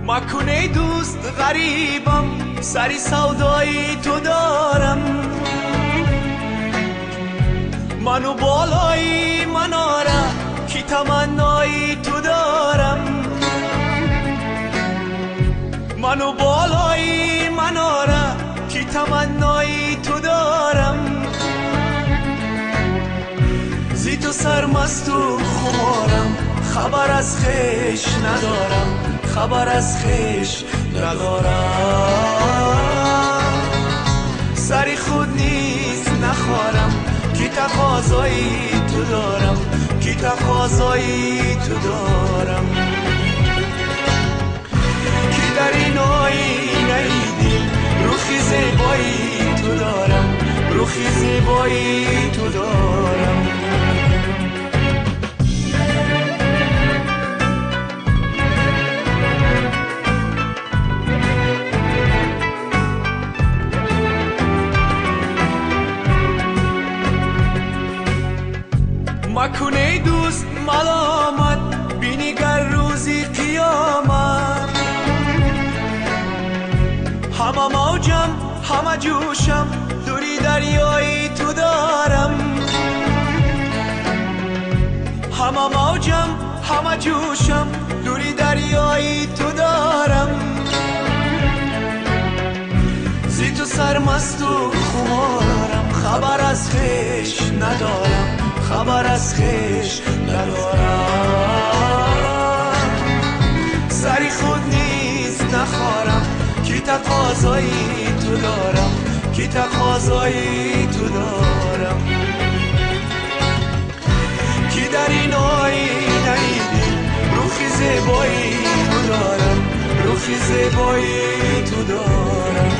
مکنه دوست غریبم، سری سودایی تو دارم. منو بالایی مناره کی تمنایی تو دارم. منو بالایی مناره کی تمنایی تو دارم. زی تو سرمست و خمارم، خبر از خیش ندارم، خبر از خیش ندارم. سری خود نیست نخوارم، کی تقاضایی تو دارم، کی تقاضایی تو دارم. کی در این آینه دل روخی زیبایی تو دارم، روخی زیبایی تو دارم. مکنه دوست ملامت، بینی گر روزی قیامت. همه موجم همه جوشم، دوری دریایی تو دارم. همه موجم همه جوشم، دوری دریایی تو دارم. زی تو سرمست و خمارم، خبر از خیش ندارم، خبر از خیش ندارم. سری خود نیست نخوارم، کی تقاضایی تو دارم، کی تقاضایی تو دارم. کی در این آینه دل روخی زیبایی تو دارم، روخی زیبایی تو دارم.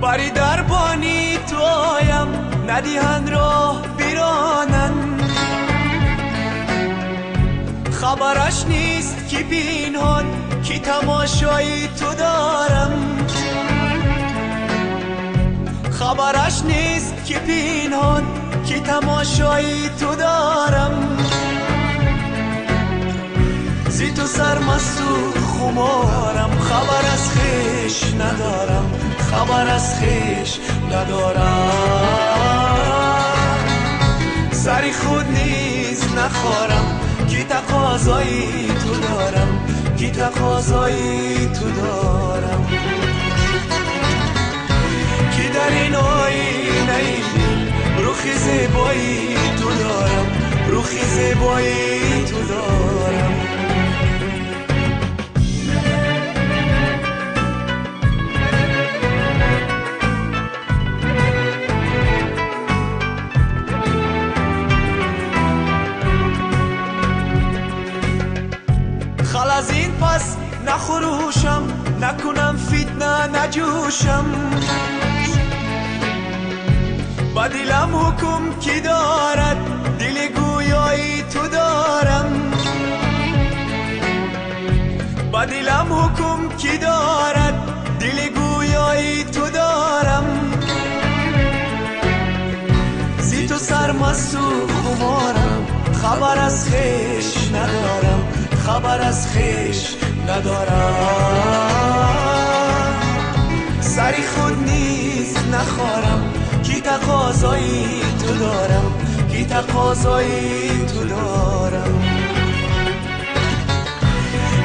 بری دربانی تو آیم، ندیهن راه بیرانن. خبرش نیست کی پینهان، کی تماشایی تو دارم. خبرش نیست کی پینهان، کی تماشایی تو دارم. زی تو سرمست و خمارم، خبر از خیش ندارم، خبر از خیش ندارم. سری خود نیز نخوارم، کی تقاضایی تو دارم، کی تقاضایی تو دارم. کی در این آینه دل روخی زیبایی تو دارم، روخی زیبایی تو دارم. خل از این پس نخروشم، نکنم فتنه نجوشم. با دلم حکم کی دارد، دل گویایی تو دارم. با دلم حکم کی دارد، دل گویایی تو دارم. زی تو سرمست و خمارم، خبر از خیش ندارم، خبر از خیش ندارم. سری خود نیست نخوارم، کی تقاضایی تو دارم، کی تقاضایی تو دارم.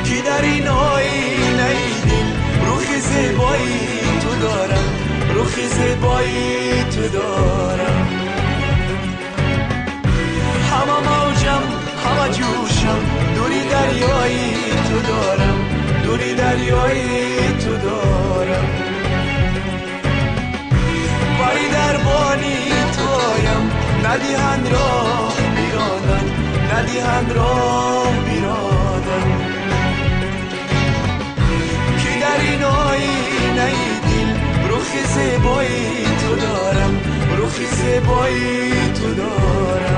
کی در این آینه دل روخی زیبایی تو دارم، روخی زیبایی تو دارم. همه موجم همه جوشم، دوری دریایی تو دارم، دوری دریایی تو دارم. بری دربانی تو آیم، ندیهن راه بیرانن، ندیهن راه بیرانن. کی در این آینه دل روخی زیبایی تو دارم، روخی رخی زیبایی تو دارم.